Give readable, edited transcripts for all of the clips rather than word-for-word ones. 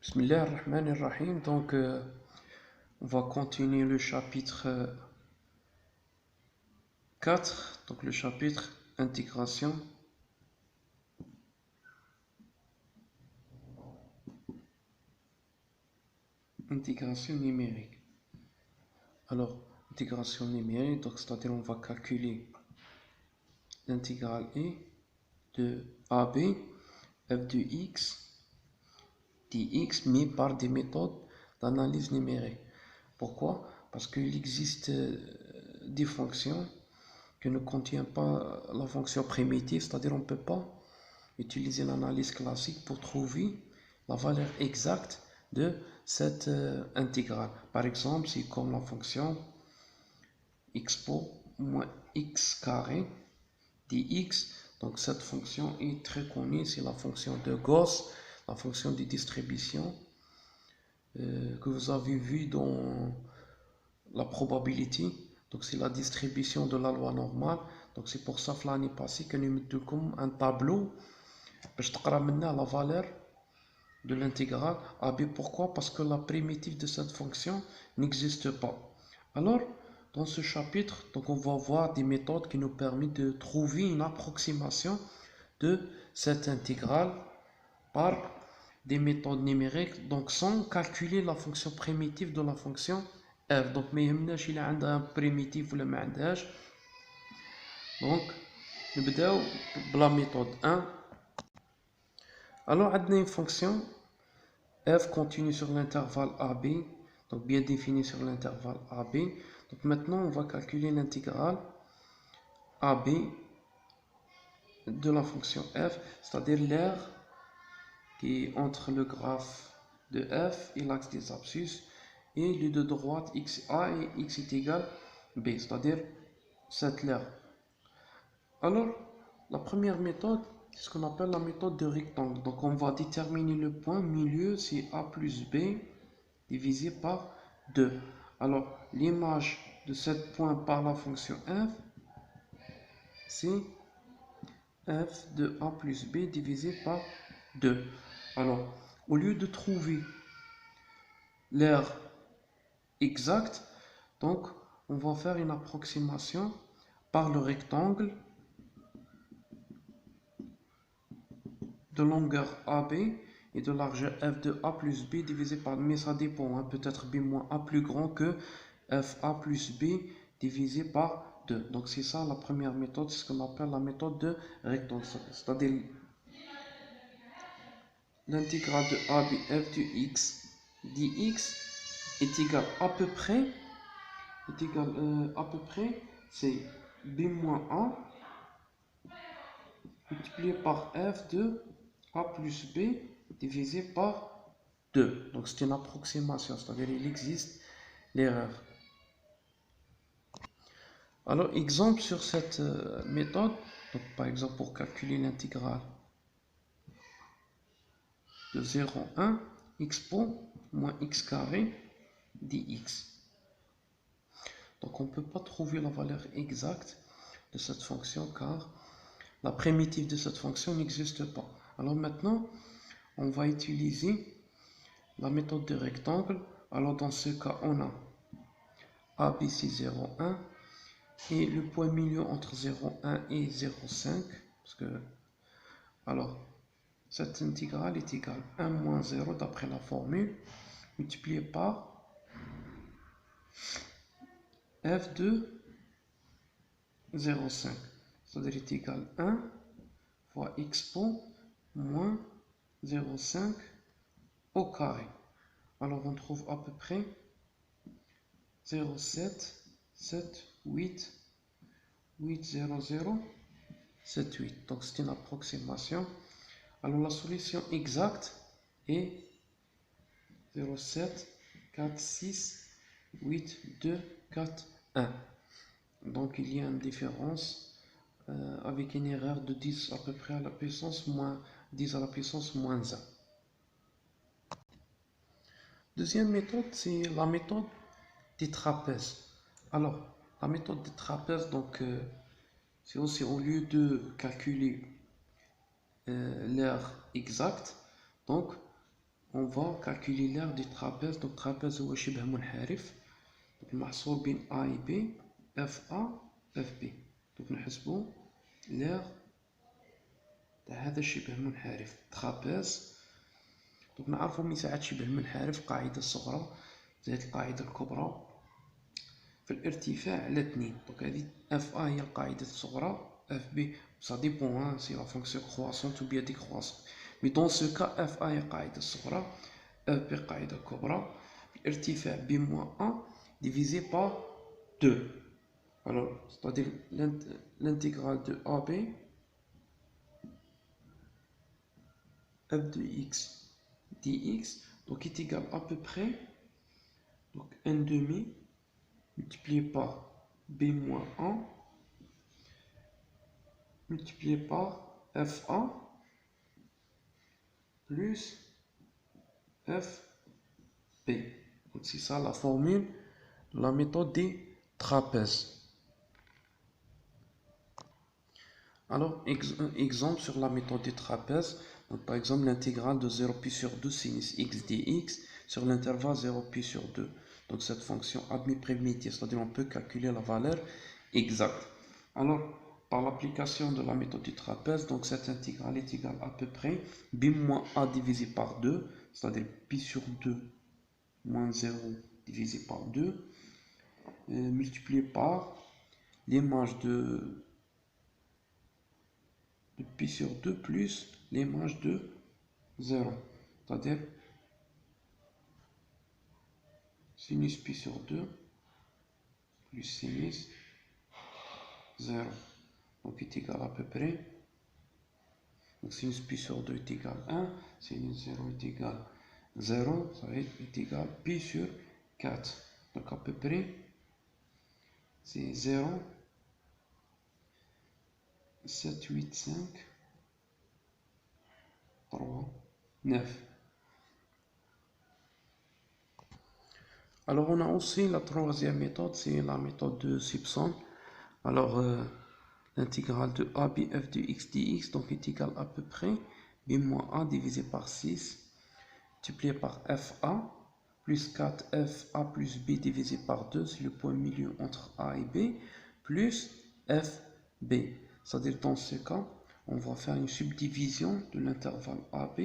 Bismillahirrahmanirrahim. Donc, on va continuer le chapitre 4, donc le chapitre intégration. Intégration numérique. Alors, intégration numérique, donc c'est-à-dire on va calculer l'intégrale de AB, f de x, dx, mais par des méthodes d'analyse numérique. Pourquoi? Parce qu'il existe des fonctions qui ne contiennent pas la fonction primitive, c'est-à-dire on ne peut pas utiliser l'analyse classique pour trouver la valeur exacte de cette intégrale. Par exemple, c'est comme la fonction expo moins x carré dx. Donc cette fonction est très connue, c'est la fonction de Gauss, la fonction de distribution que vous avez vu dans la probabilité. Donc c'est la distribution de la loi normale. Donc c'est pour ça que l'année passée que nous mettons comme un tableau باش تقرا منها la valeur de l'intégrale AB. Pourquoi? Parce que la primitive de cette fonction n'existe pas. Alors dans ce chapitre, donc on va voir des méthodes qui nous permettent de trouver une approximation de cette intégrale par des méthodes numériques, donc sans calculer la fonction primitive de la fonction f. Donc ما يهمناش إلا عندها primitive ولا ما عندهاش. Donc نبداو بلا méthode 1. Alors on a une fonction f continue sur l'intervalle AB, donc bien définie sur l'intervalle AB. Donc maintenant on va calculer l'intégrale AB de la fonction f, c'est-à-dire l'aire qui est entre le graphe de f et l'axe des abscisses et les deux droites xa et x est égal b, c'est-à-dire cette l'aire. Alors la première méthode, c'est ce qu'on appelle la méthode de rectangle. Donc on va déterminer le point milieu, c'est a plus b divisé par 2. Alors l'image de ce point par la fonction f, c'est f de a plus b divisé par 2. Alors au lieu de trouver l'aire exacte, donc on va faire une approximation par le rectangle de longueur AB et de largeur f de a plus b divisé par, mais ça dépend, hein, peut-être b moins a plus grand que fa plus b divisé par 2. Donc c'est ça la première méthode, c'est ce qu'on appelle la méthode de rectangle, c'est-à-dire l'intégrale de ab f de x dx est égal à peu près, c'est b moins a multiplié par f de a plus b divisé par 2. Donc c'est une approximation, c'est-à-dire il existe l'erreur. Alors exemple sur cette méthode, donc par exemple pour calculer l'intégrale de 0 à 1, expo moins x carré dx. Donc on ne peut pas trouver la valeur exacte de cette fonction car la primitive de cette fonction n'existe pas. Alors maintenant, on va utiliser la méthode de rectangle. Alors dans ce cas, on a ABC 0,1 et le point milieu entre 0,1 et 0,5. Parce que, alors, cette intégrale est égale à 1 moins 0 d'après la formule, multiplié par f de 0,5. C'est-à-dire est égal à 1 fois expo moins 0,5 au carré. Alors on trouve à peu près 0,778 80078. Donc c'est une approximation. Alors la solution exacte est 0,7468241. Donc il y a une différence avec une erreur de 10 à peu près à la puissance moins 10 à la puissance moins 1. Deuxième méthode, c'est la méthode des trapèzes. Alors, la méthode des trapèzes, donc, c'est aussi au lieu de calculer l'aire exacte, donc on va calculer l'aire du trapèze. Donc trapèze هو شبه منحرف المحصور بين A et B FA FB. donc نحسبوا l'aire تاع هذا الشبه المنحرف trapèze. donc نعرفوا مساحة شبه المنحرف القاعدة الصغرى زائد القاعدة الكبرى في الارتفاع على 2. donc هذه FA هي القاعدة الصغرى FB ça dépend hein, si la fonction croissante ou bien décroissante. mais dans ce cas FA هي القاعدة الصغرى FB القاعدة الكبرى. الارتفاع B moins 1 divisé par 2. alors c'est-à-dire l'intégrale de AB f de x dx donc est égal à peu près donc 1 demi multiplié par b moins 1 multiplié par fa plus fb. donc c'est ça la formule de la méthode des trapèzes. alors exemple sur la méthode des trapèzes. donc par exemple l'intégrale de 0 pi sur 2 sinus x dx sur l'intervalle 0 pi sur 2. donc cette fonction admis-primitive, c'est-à-dire on peut calculer la valeur exacte. alors par l'application de la méthode du trapèze, donc cette intégrale est égale à peu près b moins a divisé par 2, c'est-à-dire pi sur 2 moins 0 divisé par 2, multiplié par l'image de pi sur 2 plus l'image de 0, c'est-à-dire sinus pi sur 2 plus sinus 0, donc est égal à peu près, donc sinus pi sur 2 est égal à 1, sinus 0 est égal à 0, ça va être égal à pi sur 4, donc à peu près c'est 0, 7, 8, 5, 3, 9. Alors on a aussi la troisième méthode, c'est la méthode de Simpson. alors l'intégrale de ABF de x dx donc est égale à peu près b moins a divisé par 6 multiplié par fa plus 4fa plus b divisé par 2, c'est le point milieu entre a et b, plus fb. c'est-à-dire dans ce cas on va faire une subdivision de l'intervalle AB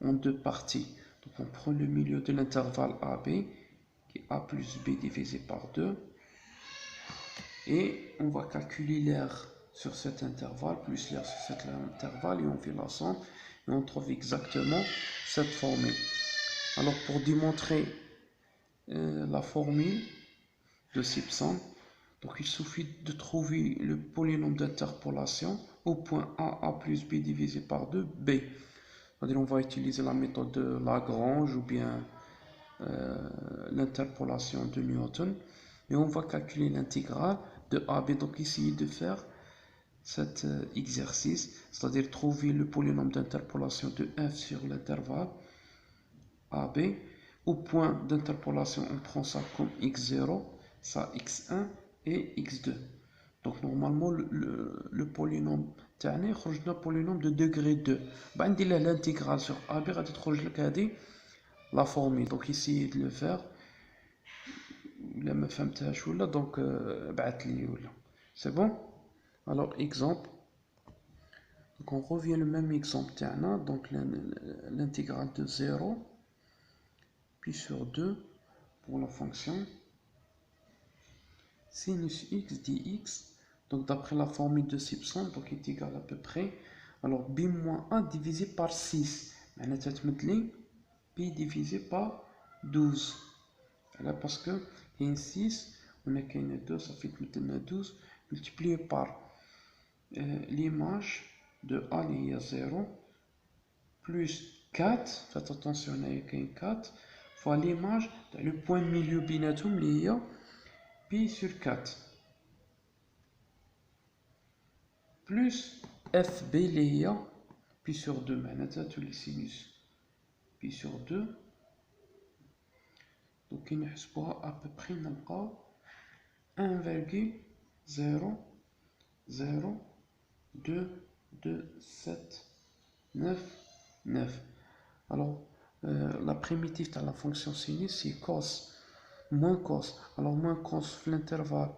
en deux parties. donc on prend le milieu de l'intervalle AB qui est a plus b divisé par 2 et on va calculer l'aire sur cet intervalle plus l'aire sur cet intervalle et on fait la somme et on trouve exactement cette formule. alors pour démontrer la formule de Simpson, donc il suffit de trouver le polynôme d'interpolation au point a plus b divisé par 2 b. c'est-à-dire on va utiliser la méthode de Lagrange ou bien l'interpolation de Newton et on va calculer l'intégrale de AB. donc essayer de faire cet exercice, c'est-à-dire trouver le polynôme d'interpolation de f sur l'intervalle AB. au point d'interpolation on prend ça comme x0, ça x1 et x2. donc normalement le polynôme تاعنا يخرج لنا polynôme de degré 2. بعد ندير له l'intégrale sur AB غادي تخرج لك هذه la formule. donc essayez de le faire. إلا ما فهمتهاش ولا donc ابعث لي ولا c'est bon. alors exemple, donc on revient le même exemple تاعنا. donc l'intégrale de 0 puis sur 2 pour la fonction sinus x dx. donc d'après la formule de Simpson donc est égal à peu près, alors b moins 1 divisé par 6 معناتها تمثلي b divisé par 12 là parce que il y a 6 on a qu'un 2 ça fait maintenant 12 multiplié par l'image de a il y a 0 plus 4, faites attention il y a qu'un 4 fois l'image le point milieu بيناتهم il y a pi sur 4 plus fb il y a pi sur 2 معناتها tous les sinus pi sur 2 donc كي نحسبوها à peu près نلقاو 1,0022799. alors la primitive de la fonction sinus, c'est cos, moins cos. Alors, moins cos, l'intervalle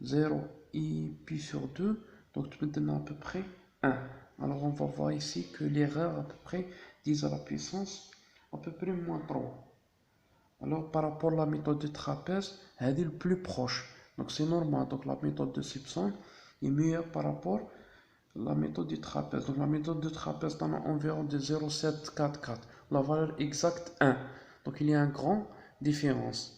0 et pi sur 2, donc tu peux donner à peu près 1. Alors, on va voir ici que l'erreur à peu près 10 à la puissance, à peu près moins 3. Alors, par rapport à la méthode de trapèze, elle est le plus proche. Donc, c'est normal. Donc, la méthode de Simpson est meilleure par rapport à la méthode du trapèze. Donc, la méthode de trapèze donne environ de 0,744. La valeur exacte 1. Donc, il y a une grande différence.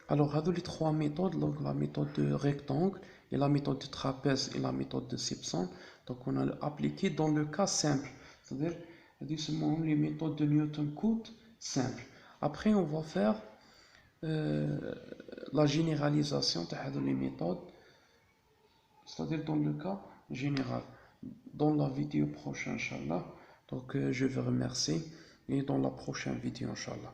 Alors, les trois méthodes, donc la méthode de rectangle et la méthode de trapèze et la méthode de Simpson, donc on a appliqué dans le cas simple, c'est-à-dire seulement les méthodes de Newton-Cotes simples. Après, on va faire la généralisation de les méthodes, c'est-à-dire dans le cas général. Dans la vidéo prochaine, Inch'Allah. Donc, je vous remercie et dans la prochaine vidéo, Inch'Allah.